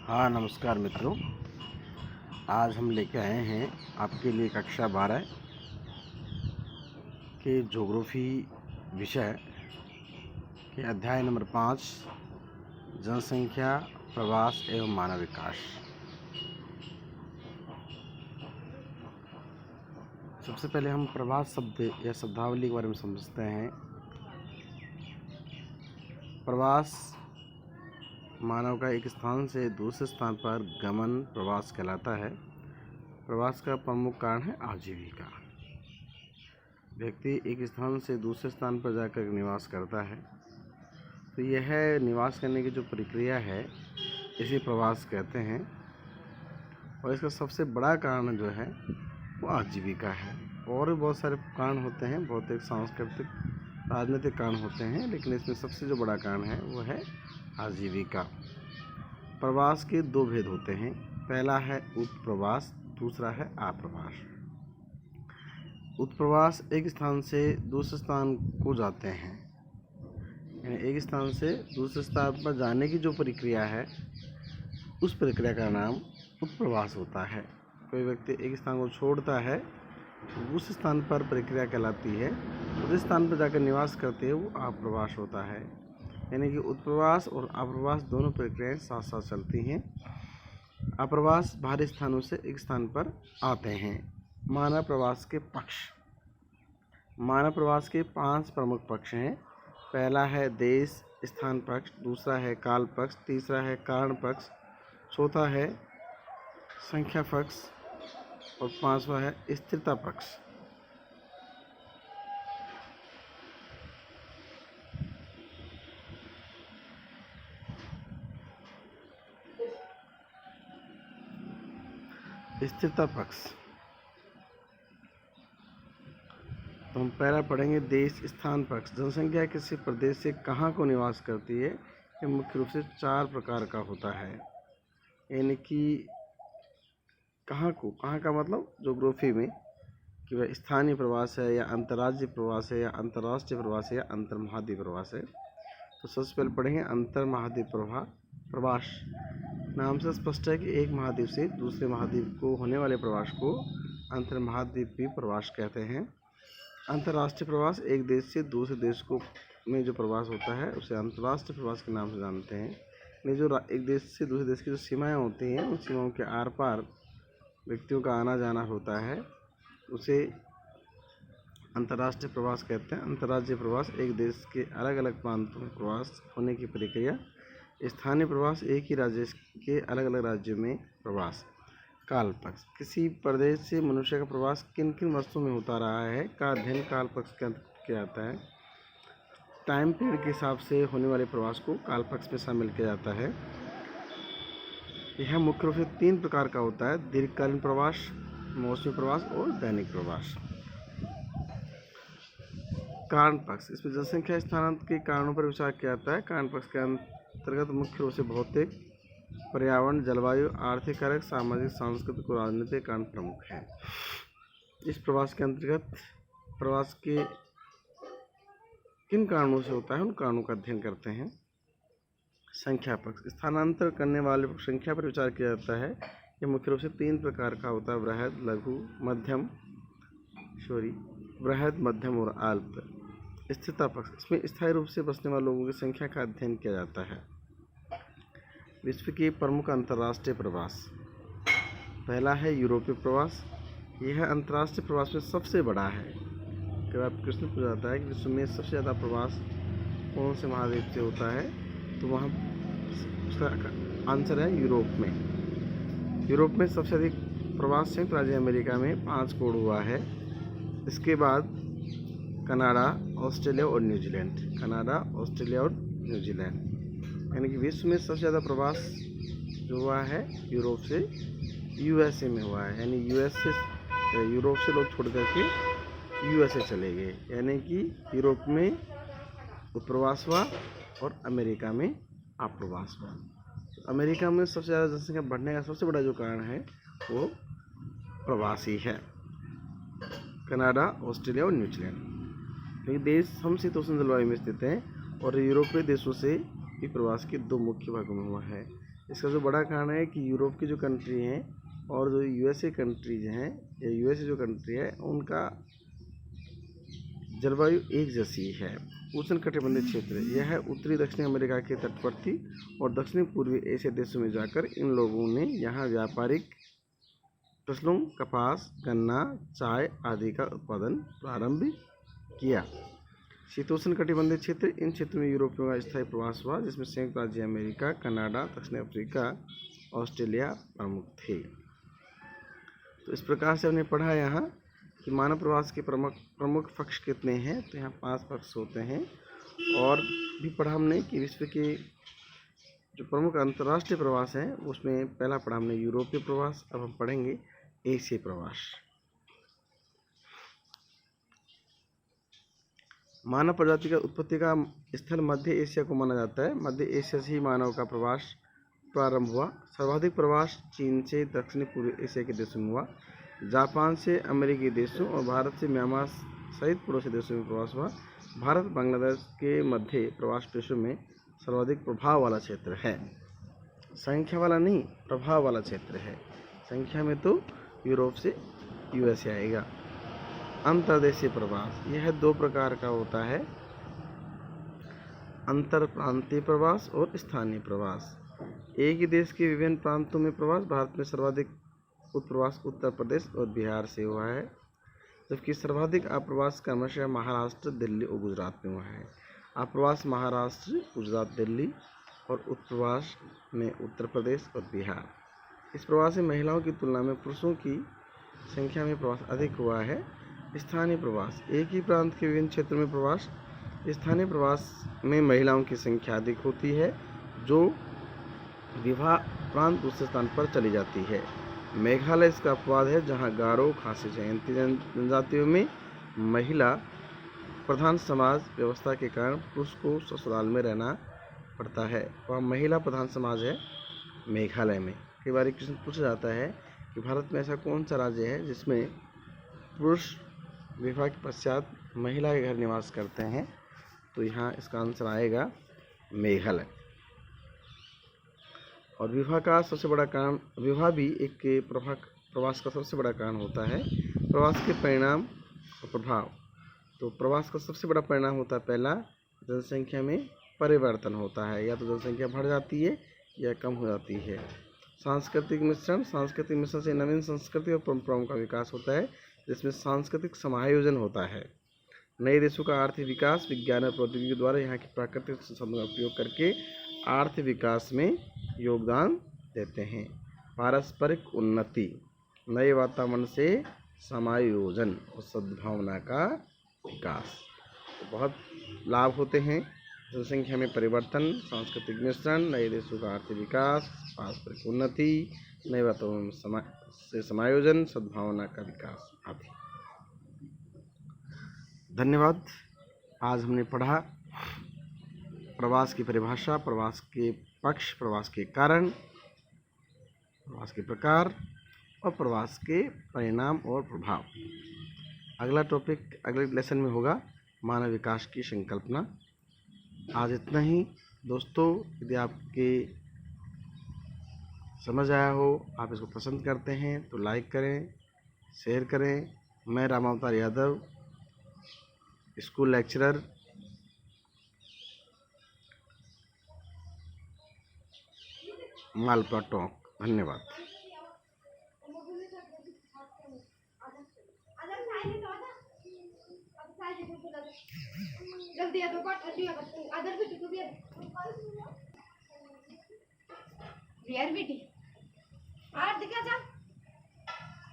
हाँ, नमस्कार मित्रों। आज हम लेके आए हैं आपके लिए कक्षा 12 के ज्योग्राफी विषय के अध्याय नंबर 5 जनसंख्या, प्रवास एवं मानव विकास। सबसे पहले हम प्रवास शब्द या शब्दावली के बारे में समझते हैं। प्रवास मानव का एक स्थान से दूसरे स्थान पर गमन प्रवास कहलाता है। प्रवास का प्रमुख कारण है आजीविका। व्यक्ति एक स्थान से दूसरे स्थान पर जाकर निवास करता है, तो यह निवास करने की जो प्रक्रिया है इसे प्रवास कहते हैं। और इसका सबसे बड़ा कारण जो है वो आजीविका है। और भी बहुत सारे कारण होते हैं, भौतिक, सांस्कृतिक, राजनीतिक कारण होते हैं, लेकिन इसमें सबसे जो बड़ा कारण है वो है आजीविका। प्रवास के दो भेद होते हैं। पहला है उत्प्रवास, दूसरा है आप्रवास। उत्प्रवास एक स्थान से दूसरे स्थान को जाते हैं, यानी एक स्थान से दूसरे स्थान पर जाने की जो प्रक्रिया है उस प्रक्रिया का नाम उत्प्रवास होता है। कोई व्यक्ति एक स्थान को छोड़ता है तो उस स्थान पर प्रक्रिया कहलाती है, जिस स्थान पर जाकर निवास करते हैं वो आप्रवास होता है। यानी कि उत्प्रवास और आप्रवास दोनों प्रक्रियाएं साथ साथ चलती हैं। आप्रवास बाहरी स्थानों से एक स्थान पर आते हैं। मानव प्रवास के पक्ष। मानव प्रवास के 5 प्रमुख पक्ष हैं। पहला है देश स्थान पक्ष, दूसरा है काल पक्ष, तीसरा है कारण पक्ष, चौथा है संख्या पक्ष और 5वां है स्थिरता पक्ष। स्थिरता पक्ष तो हम पहला पढ़ेंगे देश स्थान पक्ष। जनसंख्या किसी प्रदेश से कहाँ को निवास करती है, ये मुख्य रूप से 4 प्रकार का होता है। यानी कि कहाँ का मतलब ज्योग्राफी में कि वह स्थानीय प्रवास है या अंतर्राज्यीय प्रवास है या अंतर्राष्ट्रीय प्रवास है या अंतर्महाद्वीपीय प्रवास है। तो सबसे पहले पढ़ेंगे अंतर्महाद्वीपीय प्रवास। नाम से स्पष्ट है कि एक महाद्वीप से दूसरे महाद्वीप को होने वाले प्रवास को अंतर्महाद्वीपीय प्रवास कहते हैं। अंतर्राष्ट्रीय प्रवास एक देश से दूसरे देश को में जो प्रवास होता है उसे अंतर्राष्ट्रीय प्रवास के नाम से जानते हैं। ये जो एक देश से दूसरे देश की जो सीमाएं होती हैं उन सीमाओं के आर पार व्यक्तियों का आना जाना होता है, उसे अंतर्राष्ट्रीय प्रवास कहते हैं। अंतर्राज्यीय प्रवास एक देश के अलग अलग प्रांतों में प्रवास होने की प्रक्रिया। स्थानीय प्रवास एक ही राज्य के अलग अलग राज्यों में प्रवास। काल पक्ष किसी प्रदेश से मनुष्य का प्रवास किन किन वर्षों में होता रहा है का अध्ययन काल पक्ष के अंतर्गत किया जाता है। टाइम पीरियड के हिसाब से होने वाले प्रवास को काल पक्ष में शामिल किया जाता है। यह मुख्य रूप से 3 प्रकार का होता है: दीर्घकालीन प्रवास, मौसमी प्रवास और दैनिक प्रवास। कारण पक्ष इसमें जनसंख्या स्थानांतरण के कारणों पर विचार किया जाता है। कारण पक्ष के अंतर्गत मुख्य रूप से भौतिक, पर्यावरण, जलवायु, आर्थिक कारक, सामाजिक, सांस्कृतिक और राजनीतिक कारण प्रमुख हैं। इस प्रवास के अंतर्गत प्रवास के किन कारणों से होता है उन कारणों का अध्ययन करते हैं। संख्या पक्ष स्थानांतरण करने वाले संख्या पर विचार किया जाता है। यह मुख्य रूप से 3 प्रकार का होता है: बृहद, लघु, मध्यम, बृहद, मध्यम और अल्प। स्थिरता पक्ष इसमें स्थायी रूप से बसने वाले लोगों की संख्या का अध्ययन किया जाता है। विश्व के प्रमुख अंतर्राष्ट्रीय प्रवास। पहला है यूरोपीय प्रवास। यह अंतर्राष्ट्रीय प्रवास में सबसे बड़ा है। अगर आप प्रश्न पूछा जाता है कि विश्व में सबसे ज़्यादा प्रवास कौन से महाद्वीप से होता है, तो वहाँ उसका आंसर है यूरोप में। यूरोप में सबसे अधिक प्रवास संयुक्त राज्य अमेरिका में 5 करोड़ हुआ है। इसके बाद कनाडा, ऑस्ट्रेलिया और न्यूजीलैंड। कनाडा, ऑस्ट्रेलिया और न्यूजीलैंड। यानी कि विश्व में सबसे ज़्यादा प्रवास जो हुआ है यूरोप से यूएसए में हुआ है। यानी यूरोप से लोग छोड़ करके यूएसए चले गए। यानी कि यूरोप में उत्प्रवास हुआ और अमेरिका में आप्रवास हुआ। तो अमेरिका में सबसे ज़्यादा जनसंख्या बढ़ने का सबसे बड़ा जो कारण है वो प्रवासी है। कनाडा, ऑस्ट्रेलिया और न्यूजीलैंड। क्योंकि देश समशीतोष्ण जलवायु में स्थित हैं और यूरोपीय देशों से भी प्रवास के 2 मुख्य भागों में हुआ है। इसका जो बड़ा कारण है कि यूरोप की जो कंट्री हैं और जो यूएसए कंट्रीज हैं, या यूएसए जो कंट्री है, उनका जलवायु एक जैसी है। उष्णकटिबंधीय क्षेत्र यह है उत्तरी दक्षिणी अमेरिका के तटवर्ती और दक्षिणी पूर्वी एशिया देशों में जाकर इन लोगों ने यहाँ व्यापारिक फसलों कपास, गन्ना, चाय आदि का उत्पादन प्रारंभ किया। शीतोष्ण कटिबंधीय क्षेत्र इन क्षेत्रों में यूरोपियों का स्थायी प्रवास हुआ, जिसमें संयुक्त राज्य अमेरिका, कनाडा, दक्षिण अफ्रीका, ऑस्ट्रेलिया प्रमुख थे। तो इस प्रकार से हमने पढ़ा यहाँ कि मानव प्रवास के प्रमुख पक्ष कितने हैं। तो यहाँ 5 पक्ष होते हैं। और भी पढ़ा हमने कि विश्व के जो प्रमुख अंतर्राष्ट्रीय प्रवास हैं, उसमें पहला पढ़ा हमने यूरोपीय प्रवास। अब हम पढ़ेंगे एशियाई प्रवास। मानव प्रजाति का उत्पत्ति का स्थल मध्य एशिया को माना जाता है। मध्य एशिया से ही मानव का प्रवास प्रारंभ हुआ। सर्वाधिक प्रवास चीन से दक्षिणी पूर्व एशिया के देशों में हुआ। जापान से अमेरिकी देशों और भारत से म्यांमार सहित पड़ोसी देशों में प्रवास हुआ। भारत बांग्लादेश के मध्य प्रवास देशों में सर्वाधिक प्रभाव वाला क्षेत्र है। संख्या वाला नहीं, प्रभाव वाला क्षेत्र है। संख्या में तो यूरोप से यूएसए आएगा। अंतर्देशीय प्रवास यह 2 प्रकार का होता है, अंतर प्रांतीय प्रवास और स्थानीय प्रवास। एक ही देश के विभिन्न प्रांतों में प्रवास। भारत में सर्वाधिक उत्प्रवास उत्तर प्रदेश और बिहार से हुआ है, जबकि सर्वाधिक अप्रवास क्रमशः महाराष्ट्र, दिल्ली और गुजरात में हुआ है। अप्रवास महाराष्ट्र, गुजरात, दिल्ली और उत्प्रवास में उत्तर प्रदेश और बिहार। इस प्रवास में महिलाओं की तुलना में पुरुषों की संख्या में प्रवास अधिक हुआ है। स्थानीय प्रवास एक ही प्रांत के विभिन्न क्षेत्रों में प्रवास। स्थानीय प्रवास में महिलाओं की संख्या अधिक होती है, जो विवाह प्रांत दूसरे स्थान पर चली जाती है। मेघालय इसका अपवाद है, जहां गारो, खासी, जयंती जनजातियों में महिला प्रधान समाज व्यवस्था के कारण पुरुष को ससुराल में रहना पड़ता है। वह महिला प्रधान समाज है मेघालय में। कई बार क्वेश्चन पूछा जाता है कि भारत में ऐसा कौन सा राज्य है जिसमें पुरुष विवाह के पश्चात महिला के घर निवास करते हैं। तो यहाँ इसका आंसर आएगा मेघालय। और विवाह का सबसे बड़ा कारण, विवाह भी एक प्रवास का सबसे बड़ा कारण होता है। प्रवास के परिणाम और प्रभाव। तो प्रवास का सबसे बड़ा परिणाम होता है, पहला, जनसंख्या में परिवर्तन होता है। या तो जनसंख्या बढ़ जाती है या कम हो जाती है। सांस्कृतिक मिश्रण से नवीन संस्कृति और परंपराओं का विकास होता है, जिसमें सांस्कृतिक समायोजन होता है। नए देशों का आर्थिक विकास विज्ञान और प्रौद्योगिकी द्वारा यहाँ की प्राकृतिक संसाधनों का उपयोग करके आर्थिक विकास में योगदान देते हैं। पारस्परिक उन्नति, नए वातावरण से समायोजन और सद्भावना का विकास। तो बहुत लाभ होते हैं। जनसंख्या में परिवर्तन, सांस्कृतिक मिश्रण, नए देशों का आर्थिक विकास, पारस्परिक उन्नति, नए वातावरण से समायोजन, सद्भावना का विकास आदि। धन्यवाद। आज हमने पढ़ा प्रवास की परिभाषा, प्रवास के पक्ष, प्रवास के कारण, प्रवास के प्रकार और प्रवास के परिणाम और प्रभाव। अगला टॉपिक अगले लेसन में होगा मानव विकास की संकल्पना। आज इतना ही दोस्तों। यदि आपके समझ आया हो, आप इसको पसंद करते हैं तो लाइक करें, शेयर करें। मैं रामावतार यादव, स्कूल लेक्चरर, मालपुरा टोंक। धन्यवाद। यार बेटी आर दिखा जा।